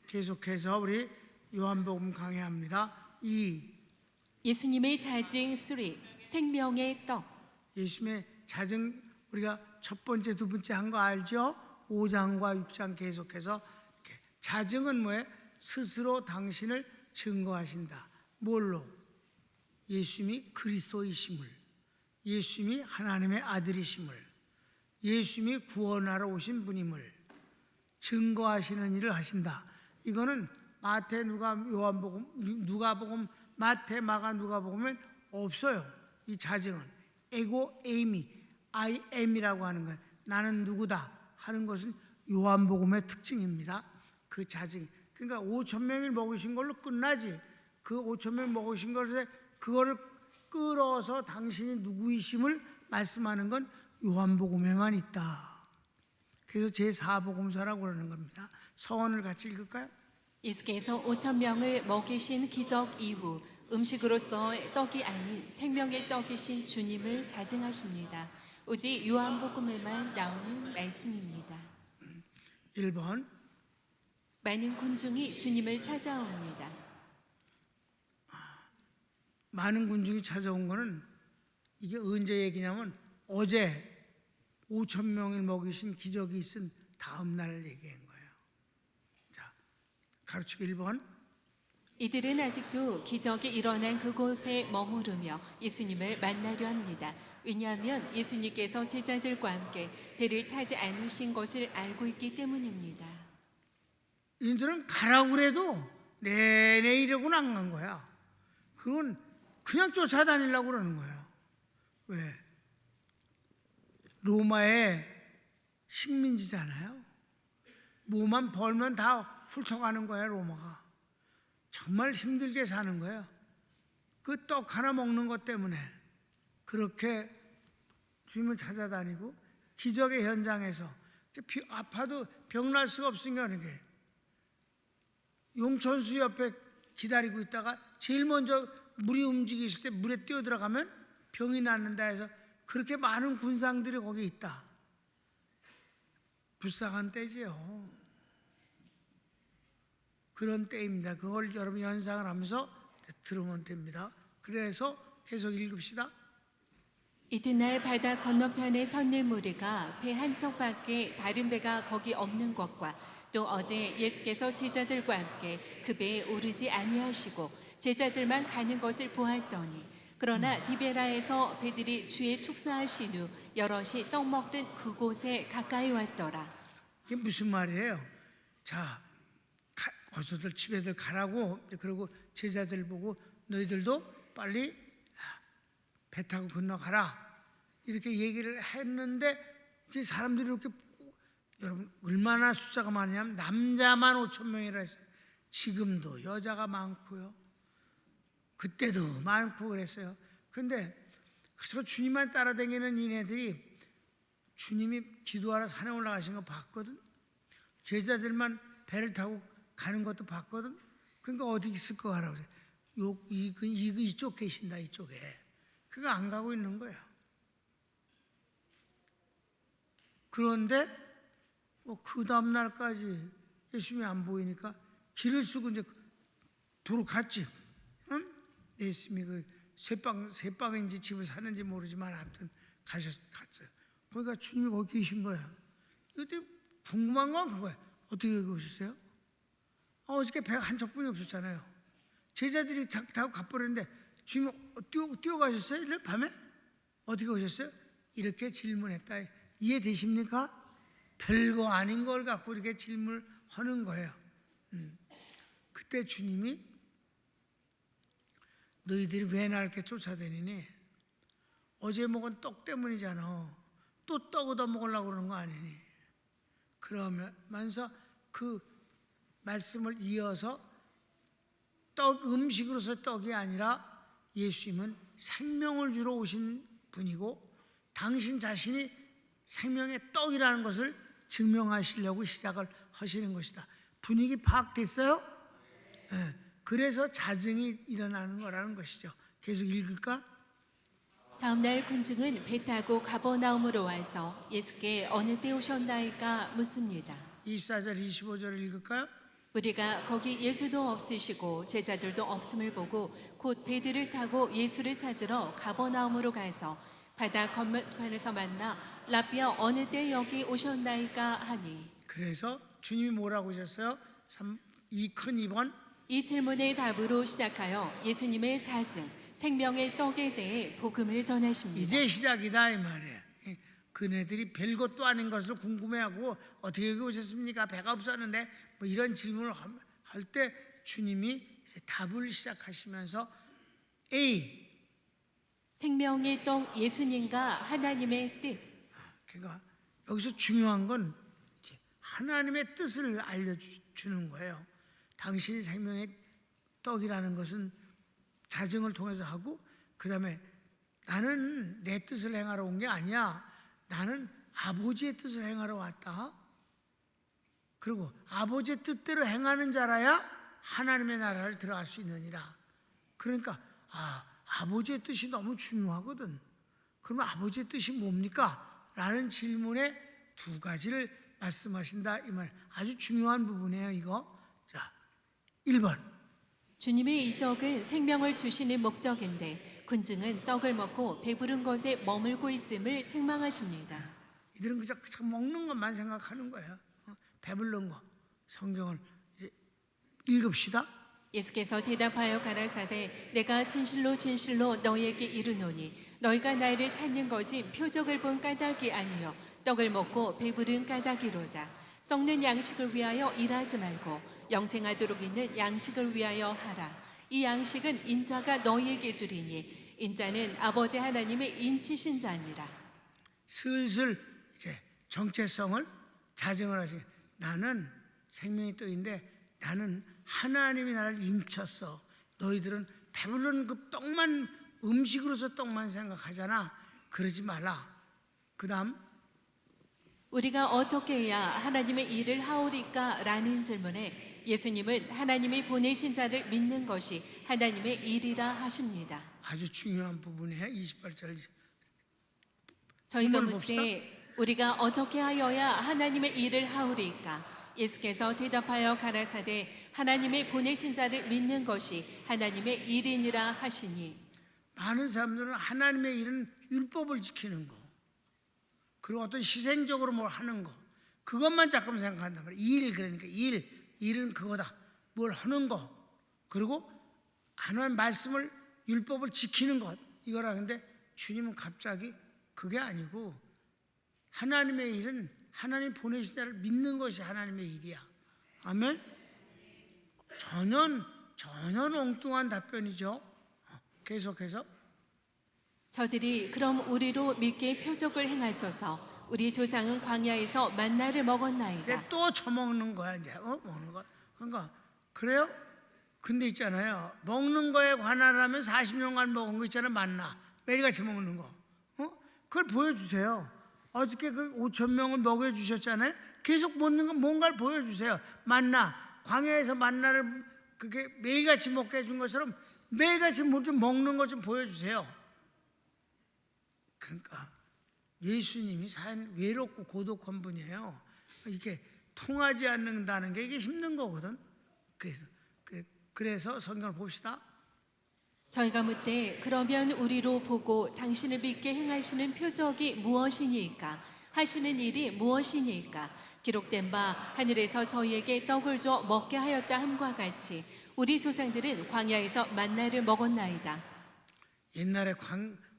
계속해서 우리 요한복음 강해합니다. 2. 예수님의 자증 3. 생명의 떡. 예수님의 자증 우리가 첫 번째, 두 번째 한 거 알죠? 5장과 6장 계속해서 이렇게. 자증은 뭐예요? 스스로 당신을 증거하신다. 뭘로? 예수님이 그리스도이심을, 예수님이 하나님의 아들이심을, 예수님이 구원하러 오신 분임을 증거하시는 일을 하신다. 이거는 마태, 누가, 요한복음, 누가복음, 마태, 마가, 누가복음엔 없어요. 이 자증은 에고 에이미, I am이라고 하는 거예요. 나는 누구다 하는 것은 요한복음의 특징입니다. 그 자증. 그러니까 5천 명을 먹으신 걸로 끝나지. 그 5천 명 먹으신 것에 그거를 끌어서 당신이 누구이심을 말씀하는 건 요한복음에만 있다. 그래서 제4복음서라고 그러는 겁니다. 서원을 같이 읽을까요? 예수께서 5천 명을 먹이신 기적 이후 음식으로서 떡이 아닌 생명의 떡이신 주님을 자증하십니다. 오직 요한복음에만 나오는 말씀입니다. 1번. 많은 군중이 주님을 찾아옵니다. 많은 군중이 찾아온 거는 이게 언제 얘기냐면 어제 5천 명을 먹이신 기적이 있은 다음 날 얘기한 거예요. 자, 가르치기 1번. 이들은 아직도 기적이 일어난 그곳에 머무르며 예수님을 만나려 합니다. 왜냐하면 예수님께서 제자들과 함께 배를 타지 않으신 것을 알고 있기 때문입니다. 이들은 가라고 그래도 내내 이러고는 안 간 거야. 그건 그냥 쫓아다니려고 그러는 거야. 왜? 로마의 식민지잖아요. 뭐만 벌면 다 훑어가는 거야, 로마가. 정말 힘들게 사는 거예요. 그 떡 하나 먹는 것 때문에 그렇게 주님을 찾아다니고 기적의 현장에서 아파도 병날 수가 없으니까 그런 게 용천수 옆에 기다리고 있다가 제일 먼저 물이 움직이실 때 물에 뛰어들어가면 병이 낫는다 해서 그렇게 많은 군상들이 거기 있다. 불쌍한 때지요. 그런 때입니다. 그걸 여러분 연상을 하면서 들으면 됩니다. 그래서 계속 읽읍시다. 이튿날 바다 건너편에 섰는 무리가 배 한척밖에 다른 배가 거기 없는 것과 또 어제 예수께서 제자들과 함께 그 배에 오르지 아니하시고 제자들만 가는 것을 보았더니 그러나 디베라에서 배들이 주의 축사하신 후 여럿이 떡 먹던 그곳에 가까이 왔더라. 이게 무슨 말이에요? 자, 어서들 집에들 가라고. 그리고 제자들 보고 너희들도 빨리 배 타고 건너가라 이렇게 얘기를 했는데 이제 사람들이 이렇게 여러분 얼마나 숫자가 많냐면 남자만 5천 명이라 했어요. 지금도 여자가 많고요. 그때도 많고 그랬어요. 근데 그래서 주님만 따라다니는 이네들이 주님이 기도하러 산에 올라가신 거 봤거든. 제자들만 배를 타고 가는 것도 봤거든. 그러니까 어디 있을 거 하라고 그래. 이쪽 계신다, 이쪽에. 그거 안 가고 있는 거예요. 그런데 그 다음 날까지 예수님이 안 보이니까 길을 쓰고 이제 도로 갔지. 응? 예수님이 그 쇠방인지 집을 사는지 모르지만 아무튼 갔어요. 그러니까 주님이 거기 계신 거야. 이때 궁금한 건 그거야. 어떻게 여기 오셨어요? 어저께 배가 한 척뿐이 없었잖아요. 제자들이 타고 가버렸는데 주님이 뛰어가셨어요? 이래 밤에? 어떻게 오셨어요? 이렇게 질문했다. 이해되십니까? 별거 아닌 걸 갖고 이렇게 질문하는 거예요. 그때 주님이 너희들이 왜 날 이렇게 쫓아다니니? 어제 먹은 떡 때문이잖아. 또 떡 얻어 먹으려고 그러는 거 아니니? 그러면서 그 말씀을 이어서 음식으로서 떡이 아니라 예수님은 생명을 주러 오신 분이고 당신 자신이 생명의 떡이라는 것을 증명하시려고 시작을 하시는 것이다. 분위기 파악됐어요? 네. 그래서 자증이 일어나는 거라는 것이죠. 계속 읽을까? 다음 날 군중은 배 타고 가버나움으로 와서 예수께 어느 때 오셨나이까 묻습니다. 24절 25절 읽을까요? 우리가 거기 예수도 없으시고 제자들도 없음을 보고 곧 배들을 타고 예수를 찾으러 가버나움으로 가서 바다 건너편에서 만나 라비야 어느 때 여기 오셨나이까 하니. 그래서 주님이 뭐라고 하셨어요? 이 큰 2번 이 질문의 답으로 시작하여 예수님의 자증, 생명의 떡에 대해 복음을 전하십니다. 이제 시작이다 이 말이에요. 그네들이 별것도 아닌 것을 궁금해하고 어떻게 여기 오셨습니까? 배가 없었는데 뭐 이런 질문을 할 때 주님이 이제 답을 시작하시면서 A, 생명의 떡 예수님과 하나님의 뜻. 그러니까 여기서 중요한 건 이제 하나님의 뜻을 알려주는 거예요. 당신이 생명의 떡이라는 것은 자증을 통해서 하고, 그 다음에 나는 내 뜻을 행하러 온 게 아니야. 나는 아버지의 뜻을 행하러 왔다. 그리고 아버지의 뜻대로 행하는 자라야 하나님의 나라를 들어갈 수 있느니라. 그러니까 아버지의 뜻이 너무 중요하거든. 그러면 아버지의 뜻이 뭡니까? 라는 질문에 두 가지를 말씀하신다 이 말. 아주 중요한 부분이에요 이거. 자, 1번 주님의 이적은 생명을 주시는 목적인데 군중은 떡을 먹고 배부른 것에 머물고 있음을 책망하십니다. 이들은 그저 먹는 것만 생각하는 거예요. 배불른 거. 성경을 이제 읽읍시다. 예수께서 대답하여 가라사대 내가 진실로 진실로 너희에게 이르노니 너희가 나를 찾는 것은 표적을 본 까닭이 아니요 떡을 먹고 배부른 까닭이로다. 썩는 양식을 위하여 일하지 말고 영생하도록 있는 양식을 위하여 하라. 이 양식은 인자가 너희에게 주리니 인자는 아버지 하나님의 인치신 자니라. 슬슬 이제 정체성을 자정을 하시. 나는 생명의 떡인데 나는 하나님이 나를 인쳤어. 너희들은 배부른 그 떡만, 음식으로서 떡만 생각하잖아. 그러지 말라. 그 다음 우리가 어떻게 해야 하나님의 일을 하오리까? 라는 질문에 예수님은 하나님이 보내신 자를 믿는 것이 하나님의 일이라 하십니다. 아주 중요한 부분이에요. 28절 저희가 본문을 봅시다. 묻되 우리가 어떻게 하여야 하나님의 일을 하오리까? 예수께서 대답하여 가라사대 하나님의 보내신 자를 믿는 것이 하나님의 일이니라 하시니. 많은 사람들은 하나님의 일은 율법을 지키는 거, 그리고 어떤 희생적으로 뭘 하는 거, 그것만 자꾸 생각한단 말이에요. 일, 그러니까 일은 그거다. 뭘 하는 거, 그리고 하나님 말씀을, 율법을 지키는 것, 이거라. 근데 주님은 갑자기 그게 아니고 하나님의 일은 하나님 보내신 자를 믿는 것이 하나님의 일이야. 아멘. 전혀 엉뚱한 답변이죠. 계속해서 저들이 그럼 우리로 믿게 표적을 행하소서. 우리 조상은 광야에서 만나를 먹었나이다. 근데 또 처먹는 거야 이제. 먹는 거. 그러니까 그래요? 근데 있잖아요. 먹는 거에 관한하면 40년간 먹은 거 있잖아요. 만나 매일같이 먹는 거. 그걸 보여주세요. 어저께 그 5천 명을 먹여주셨잖아요. 계속 먹는 거 뭔가를 보여주세요. 만나, 광야에서 만나를 그게 매일같이 먹게 해준 것처럼 매일같이 뭐 좀 먹는 거 좀 보여주세요. 그러니까 예수님이 외롭고 고독한 분이에요. 이게 통하지 않는다는 게 이게 힘든 거거든. 그래서 성경을 봅시다. 저희가 묻되 그러면 우리로 보고 당신을 믿게 행하시는 표적이 무엇이니까? 하시는 일이 무엇이니까? 기록된 바 하늘에서 저희에게 떡을 줘 먹게 하였다 함과 같이 우리 조상들은 광야에서 만나를 먹었나이다. 옛날에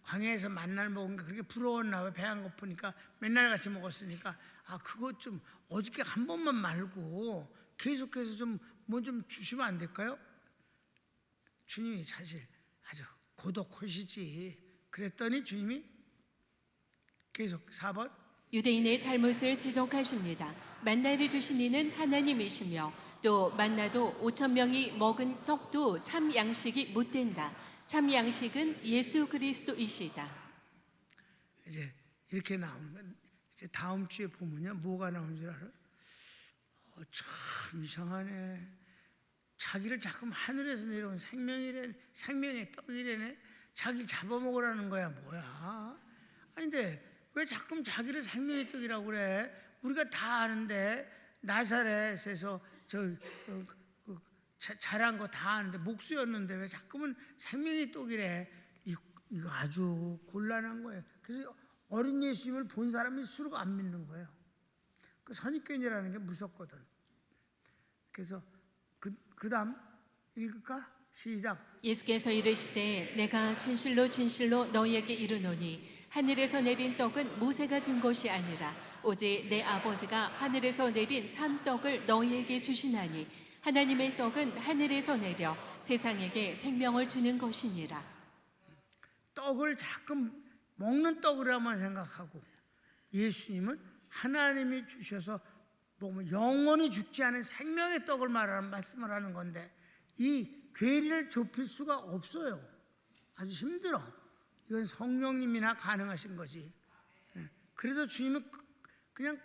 광야에서 만나를 먹은 게 그렇게 부러웠나 봐. 배 안 고프니까 맨날 같이 먹었으니까 그거 좀 어저께 한 번만 말고 계속해서 좀 뭐 좀 주시면 안 될까요? 주님이 사실 아주 고독하시지. 그랬더니 주님이 계속 4번 유대인의 잘못을 지적하십니다. 만나를 주신 이는 하나님이시며 또 만나도 5천 명이 먹은 떡도 참 양식이 못 된다. 참 양식은 예수 그리스도이시다. 이제 이렇게 나오는 건 이제 다음 주에 보면요 뭐가 나오는 줄 알아요? 참 이상하네. 자기를 자꾸 하늘에서 내려온 생명의 떡이래네. 자기 잡아먹으라는 거야 뭐야? 아니 근데 왜 자꾸 자기를 생명의 떡이라고 그래? 우리가 다 아는데 나사렛에서 잘한 거 다 아는데 목수였는데 왜 자꾸만 생명의 떡이래. 이거 아주 곤란한 거예요. 그래서 어린 예수님을 본 사람이 수록 안 믿는 거예요. 그 선입견이라는 게 무섭거든. 그래서 그다음 읽을까? 시작. 예수께서 이르시되 내가 진실로 진실로 너희에게 이르노니 하늘에서 내린 떡은 모세가 준 것이 아니라 오직 내 아버지가 하늘에서 내린 참 떡을 너희에게 주시나니 하나님의 떡은 하늘에서 내려 세상에게 생명을 주는 것이니라. 떡을 자꾸 먹는 떡이라만 생각하고 예수님은 하나님이 주셔서 먹으면 영원히 죽지 않은 생명의 떡을 말씀을 하는 건데 이 괴리를 좁힐 수가 없어요. 아주 힘들어. 이건 성령님이나 가능하신 거지. 그래도 주님은 그냥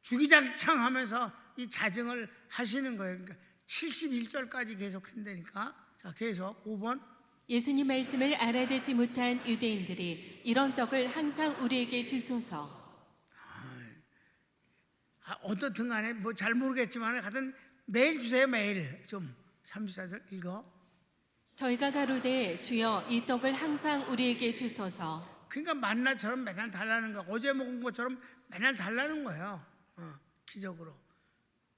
주기장창하면서 이 자증을 하시는 거예요. 그러니까 71절까지 계속 한다니까. 자, 계속 5번. 예수님 말씀을 알아듣지 못한 유대인들이 이런 떡을 항상 우리에게 주소서. 어떻든 간에 뭐 잘 모르겠지만 하여튼 매일 주세요. 매일. 좀 34절 읽어. 저희가 가로되 주여 이 떡을 항상 우리에게 주소서. 그러니까 만나처럼 맨날 달라는 거야. 어제 먹은 것처럼 맨날 달라는 거예요. 기적으로.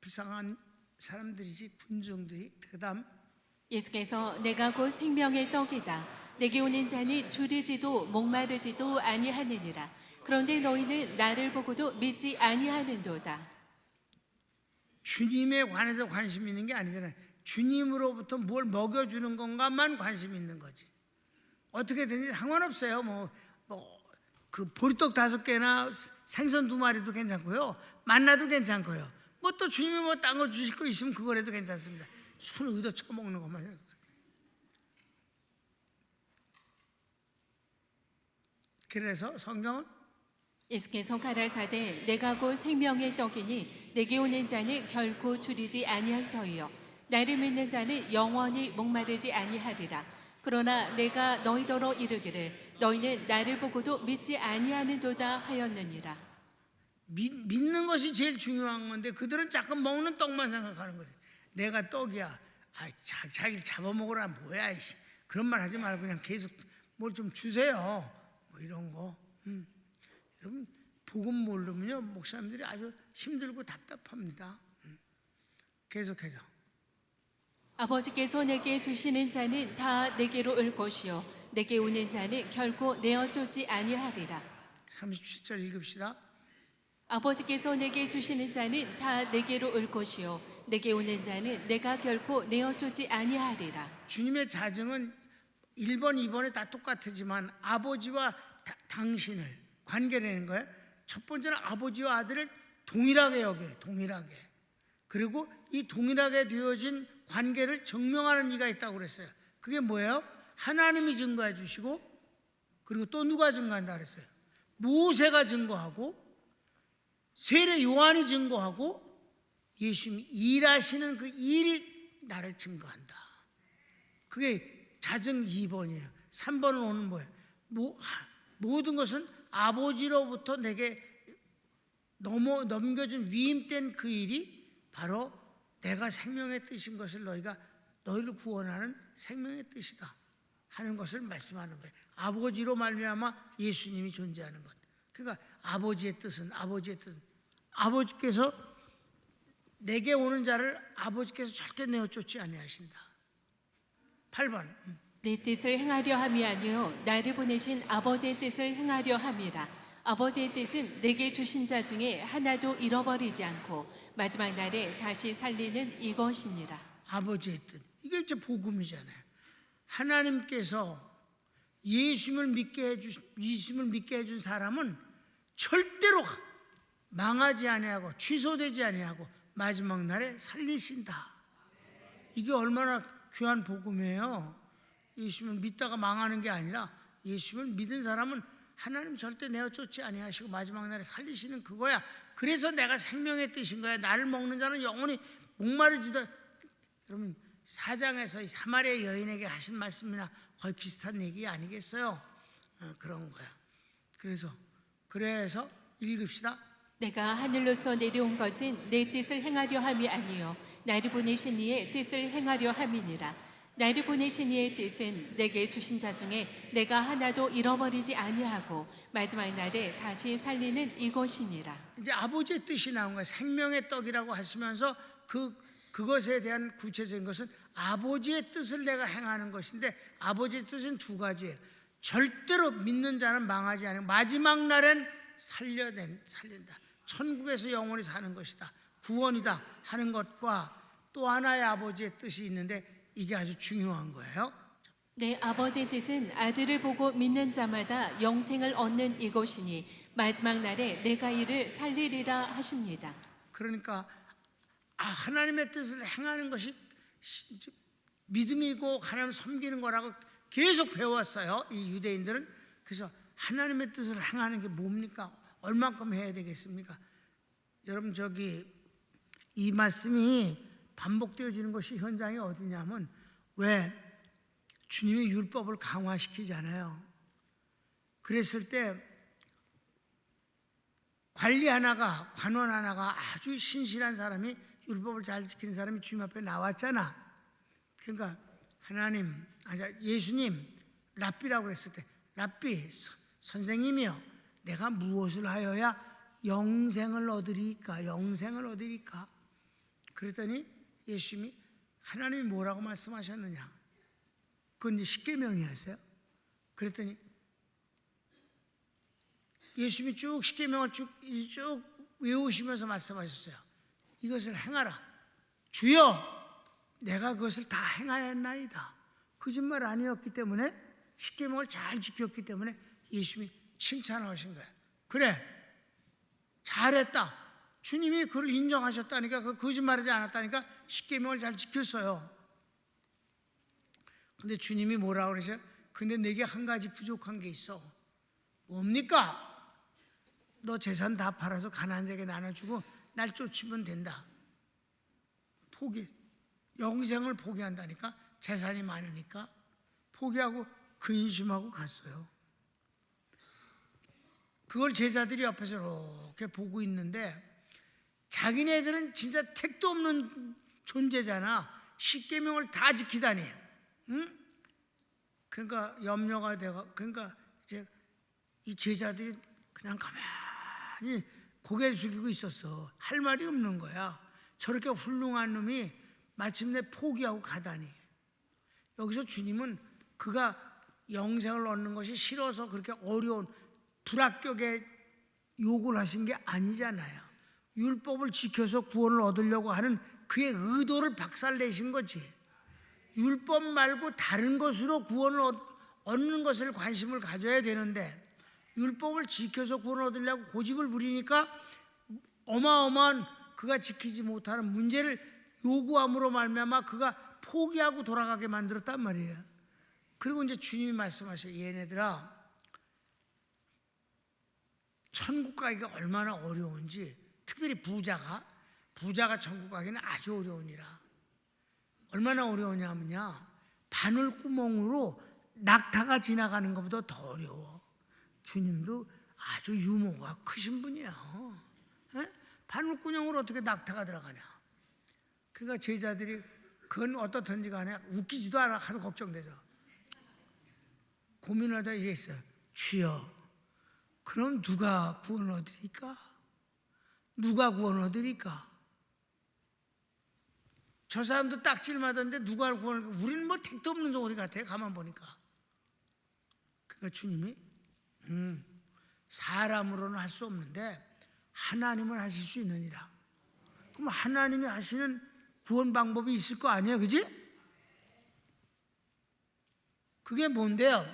불쌍한 사람들이지 군중들이. 그 다음 예수께서 내가 곧 생명의 떡이다. 내게 오는 자는 줄이지도 목마르지도 아니하느니라. 그런데 너희는 나를 보고도 믿지 아니하는도다. 주님에 관해서 관심 있는 게 아니잖아요. 주님으로부터 뭘 먹여주는 건가만 관심 있는 거지. 어떻게든지 상관없어요. 그 보리떡 5개나 생선 2마리도 괜찮고요. 만나도 괜찮고요. 뭐 또 주님이 뭐 딴 거 주실 거 있으면 그거라도 괜찮습니다. 손을 의도 쳐먹는 것만 해요. 그래서 성경은 예수께서 가라사대 내가 곧 생명의 떡이니 내게 오는 자는 결코 줄이지 아니할 터이요 나를 믿는 자는 영원히 목마르지 아니하리라. 그러나 내가 너희더러 이르기를 너희는 나를 보고도 믿지 아니하는도다 하였느니라. 믿는 것이 제일 중요한 건데 그들은 자꾸 먹는 떡만 생각하는 거지. 내가 떡이야. 자기를 잡아먹으라 뭐야. 이씨. 그런 말 하지 말고 그냥 계속 뭘 좀 주세요. 뭐 이런 거. 여러분 복음 모르면요 목사님들이 아주 힘들고 답답합니다. 계속해서. 아버지께서 내게 주시는 자는 다 내게로 올 것이요 내게 오는 자는 결코 내어 쫓지 아니하리라. 37절 읽읍시다. 아버지께서 내게 주시는 자는 다 내게로 올 것이요 내게 오는 자는 내가 결코 내어 쫓지 아니하리라. 주님의 자증은 1번, 2번에 다 똑같지만 아버지와 당신을 관계되는 거예요. 첫 번째는 아버지와 아들을 동일하게 여겨요. 동일하게. 그리고 이 동일하게 되어진 관계를 증명하는 이가 있다고 그랬어요. 그게 뭐예요? 하나님이 증거해 주시고 그리고 또 누가 증거한다 그랬어요? 모세가 증거하고 세례 요한이 증거하고 예수님이 일하시는 그 일이 나를 증거한다. 그게 자증 2번이에요. 3번은 오는 뭐예요? 모든 것은 아버지로부터 내게 넘겨준 위임된 그 일이 바로 내가 생명의 뜻인 것을 너희를 구원하는 생명의 뜻이다 하는 것을 말씀하는 거예요. 아버지로 말미암아 예수님이 존재하는 것. 그러니까 아버지의 뜻은 아버지께서 내게 오는 자를 아버지께서 절대 내어 쫓지 아니하신다. 8번. 내 뜻을 행하려 함이 아니요 나를 보내신 아버지의 뜻을 행하려 함이라. 아버지의 뜻은 내게 주신 자 중에 하나도 잃어버리지 않고 마지막 날에 다시 살리는 이것이니라. 아버지의 뜻. 이게 이제 복음이잖아요. 하나님께서 예수님을 믿게 해준 사람은 절대로 망하지 아니하고 취소되지 아니하고 마지막 날에 살리신다. 이게 얼마나 귀한 복음이에요. 예수님을 믿다가 망하는 게 아니라 예수님을 믿은 사람은 하나님 절대 내어 쫓지 아니하시고 마지막 날에 살리시는 그거야. 그래서 내가 생명의 뜻인 거야. 나를 먹는 자는 영원히 목마르지도. 여러분 4장에서 이 사마리아 여인에게 하신 말씀이나 거의 비슷한 얘기 아니겠어요? 그런 거야. 그래서 읽읍시다. 내가 하늘로서 내려온 것은 내 뜻을 행하려 함이 아니요 나를 보내신 이의 뜻을 행하려 함이니라. 나를 보내신 이의 뜻은 내게 주신 자 중에 내가 하나도 잃어버리지 아니하고 마지막 날에 다시 살리는 이것이니라. 이제 아버지의 뜻이 나온 거예요. 생명의 떡이라고 하시면서 그것에 대한 구체적인 것은 아버지의 뜻을 내가 행하는 것인데, 아버지의 뜻은 두 가지예요. 절대로 믿는 자는 망하지 않고 마지막 날엔 살린다. 천국에서 영원히 사는 것이다. 구원이다 하는 것과 또 하나의 아버지의 뜻이 있는데, 이게 아주 중요한 거예요. 내 아버지의 뜻은 아들을 보고 믿는 자마다 영생을 얻는 이것이니 마지막 날에 내가 이를 살리리라 하십니다. 그러니까 하나님의 뜻을 행하는 것이 믿음이고 하나님 섬기는 거라고 계속 배웠어요, 이 유대인들은. 그래서 하나님의 뜻을 행하는 게 뭡니까? 얼만큼 해야 되겠습니까? 여러분, 이 말씀이 반복되어지는 것이 현장이 어디냐면, 왜 주님이 율법을 강화시키잖아요. 그랬을 때 관원 하나가 아주 신실한 사람이, 율법을 잘 지키는 사람이 주님 앞에 나왔잖아. 그러니까 예수님 랍비라고 그랬을 때, 랍비 선생님이요, 내가 무엇을 하여야 영생을 얻으리까? 그랬더니 예수님이, 하나님이 뭐라고 말씀하셨느냐? 그건 이제 십계명이었어요. 그랬더니 예수님이 쭉 십계명을 쭉 외우시면서 말씀하셨어요. 이것을 행하라. 주여, 내가 그것을 다 행하였나이다. 거짓말 아니었기 때문에, 십계명을 잘 지켰기 때문에 예수님이 칭찬하신 거예요. 그래, 잘했다. 주님이 그걸 인정하셨다니까, 그 거짓말하지 않았다니까, 십계명을 잘 지켰어요. 근데 주님이 뭐라고 그러세요? 근데 내게 한 가지 부족한 게 있어. 뭡니까? 너 재산 다 팔아서 가난한 자에게 나눠주고 날 쫓으면 된다. 영생을 포기한다니까. 재산이 많으니까 포기하고 근심하고 갔어요. 그걸 제자들이 옆에서 이렇게 보고 있는데, 자기네들은 진짜 택도 없는 존재잖아. 십계명을 다 지키다니. 응? 그러니까 염려가 되고, 그러니까 이제 이 제자들이 그냥 가만히 고개를 숙이고 있었어. 할 말이 없는 거야. 저렇게 훌륭한 놈이 마침내 포기하고 가다니. 여기서 주님은 그가 영생을 얻는 것이 싫어서 그렇게 어려운 불합격에 요구를 하신 게 아니잖아요. 율법을 지켜서 구원을 얻으려고 하는 그의 의도를 박살내신 거지. 율법 말고 다른 것으로 구원을 얻는 것을 관심을 가져야 되는데, 율법을 지켜서 구원을 얻으려고 고집을 부리니까 어마어마한 그가 지키지 못하는 문제를 요구함으로 말미암아 그가 포기하고 돌아가게 만들었단 말이에요. 그리고 이제 주님이 말씀하셔요. 얘네들아, 천국 가기가 얼마나 어려운지, 특별히 부자가 천국 가기는 아주 어려우니라. 얼마나 어려우냐면요, 바늘구멍으로 낙타가 지나가는 것보다 더 어려워. 주님도 아주 유머가 크신 분이야. 바늘구멍으로 어떻게 낙타가 들어가냐. 그러니까 제자들이 그건 어떻든지 간에 웃기지도 않아. 하도 걱정돼서 고민하다 이랬어요. 주여, 그럼 누가 구원을 얻으리까? 누가 구원을 얻으리까? 저 사람도 딱질맞았는데 누가 구원을, 우리는 뭐 택도 없는 소리 같아. 가만 보니까. 그러니까 주님이 사람으로는 할 수 없는데 하나님은 하실 수 있느니라. 그럼 하나님이 하시는 구원 방법이 있을 거 아니에요, 그지? 그게 뭔데요?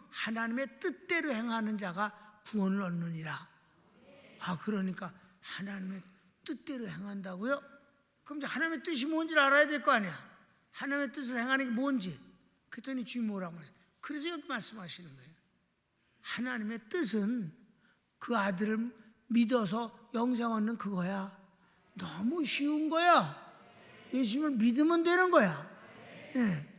하나님의 뜻대로 행하는 자가 구원을 얻느니라. 그러니까 하나님의 뜻대로 행한다고요? 그럼 이제 하나님의 뜻이 뭔지를 알아야 될 거 아니야. 하나님의 뜻을 행하는 게 뭔지. 그랬더니 주님이 뭐라고 하세요? 그래서 여기 말씀하시는 거예요. 하나님의 뜻은 그 아들을 믿어서 영생 얻는 그거야. 너무 쉬운 거야. 예수님을 믿으면 되는 거야. 예.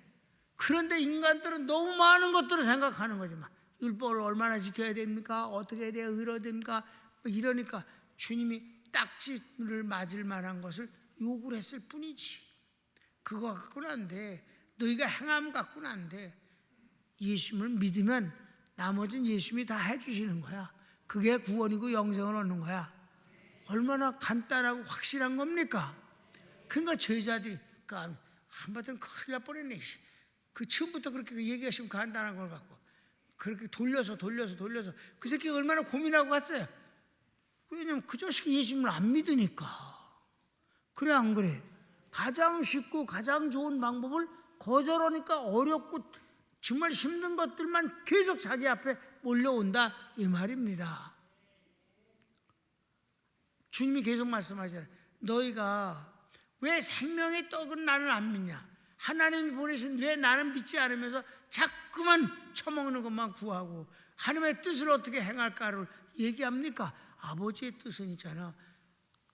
그런데 인간들은 너무 많은 것들을 생각하는 거지만, 율법을 얼마나 지켜야 됩니까? 어떻게 해야 의로 됩니까? 뭐 이러니까 주님이 딱지를 맞을 만한 것을 요구를 했을 뿐이지. 그거 갖고는 안 돼. 너희가 행함 갖고는 안 돼. 예수님을 믿으면 나머지는 예수님이 다 해주시는 거야. 그게 구원이고 영생을 얻는 거야. 얼마나 간단하고 확실한 겁니까? 그러니까 제자들이 한바탕 큰일 날 뻔했네. 그 처음부터 그렇게 얘기하시면 간단한 걸 갖고 그렇게 돌려서 그 새끼가 얼마나 고민하고 갔어요. 왜냐면 그 자식이 예수님을 안 믿으니까. 그래 안 그래? 가장 쉽고 가장 좋은 방법을 거절하니까 어렵고 정말 힘든 것들만 계속 자기 앞에 몰려온다 이 말입니다. 주님이 계속 말씀하잖아요. 너희가 왜 생명의 떡은 나는 안 믿냐? 하나님이 보내신 왜 나는 믿지 않으면서 자꾸만 처먹는 것만 구하고 하나님의 뜻을 어떻게 행할까를 얘기합니까? 아버지의 뜻은 있잖아.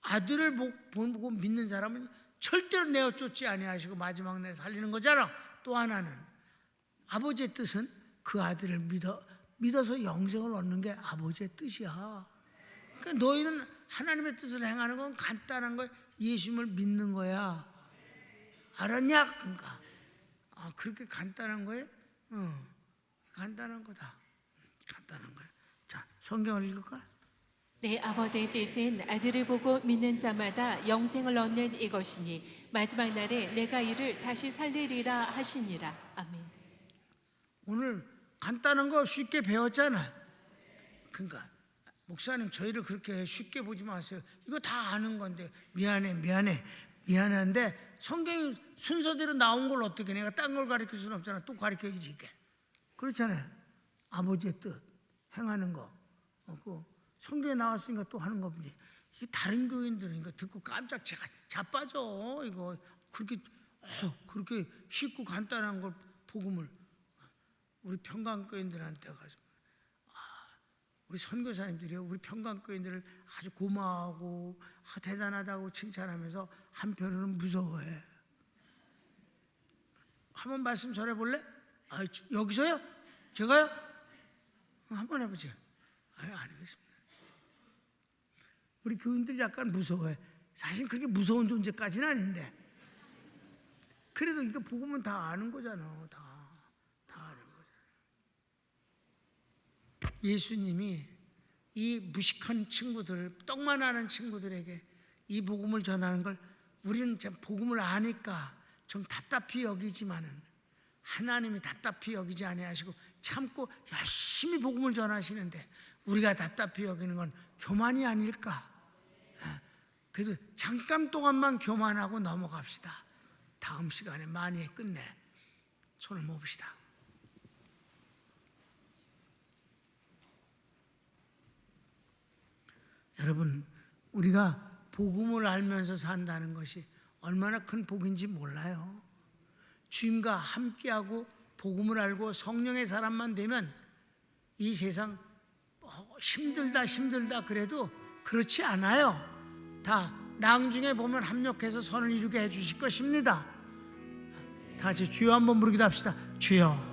아들을 보고 믿는 사람은 절대로 내어 쫓지 아니하시고 마지막 날 살리는 거잖아. 또 하나는 아버지의 뜻은 그 아들을 믿어서 영생을 얻는 게 아버지의 뜻이야. 그러니까 너희는 하나님의 뜻을 행하는 건 간단한 거야. 예수님을 믿는 거야. 알았냐? 그러니까 그렇게 간단한 거예요? 간단한 거다. 간단한 거야. 자, 성경을 읽을까? 내 아버지의 뜻은 아들을 보고 믿는 자마다 영생을 얻는 이것이니 마지막 날에 내가 이를 다시 살리리라 하시니라. 아멘. 오늘 간단한 거 쉽게 배웠잖아. 그러니까 목사님 저희를 그렇게 쉽게 보지 마세요. 이거 다 아는 건데 미안한데 성경이 순서대로 나온 걸 어떻게 내가 딴 걸 가르칠 수는 없잖아. 또 가르쳐야지 이게. 그렇잖아요. 아버지의 뜻 행하는 거. 그 성경에 나왔으니까 또 하는 거지. 이게 다른 교인들은 이거 듣고 깜짝 자빠져. 이거 그렇게 쉽고 간단한 걸 복음을 우리 평강교인들한테 가서 우리 선교사님들이요, 우리 평강교인들을 아주 고마워하고 대단하다고 칭찬하면서 한편으로는 무서워해. 한번 말씀 전해볼래? 여기서요? 제가요? 한번 해보세요. 안 하겠습니다. 우리 교인들이 약간 무서워해. 사실 그렇게 무서운 존재까지는 아닌데 그래도 이거 복음은 다 아는 거잖아. 다 아는 거잖아. 예수님이 이 무식한 친구들, 떡만 아는 친구들에게 이 복음을 전하는 걸 우리는 복음을 아니까 좀 답답히 여기지만은 하나님이 답답히 여기지 아니하시고 참고 열심히 복음을 전하시는데 우리가 답답히 여기는 건 교만이 아닐까? 그래서 잠깐 동안만 교만하고 넘어갑시다. 다음 시간에 많이 끝내. 손을 모읍시다. 여러분, 우리가 복음을 알면서 산다는 것이 얼마나 큰 복인지 몰라요. 주님과 함께하고 복음을 알고 성령의 사람만 되면 이 세상 힘들다 그래도 그렇지 않아요. 다 나중에 보면 합력해서 선을 이루게 해주실 것입니다. 다 같이 주여 한번 부르기도 합시다. 주여.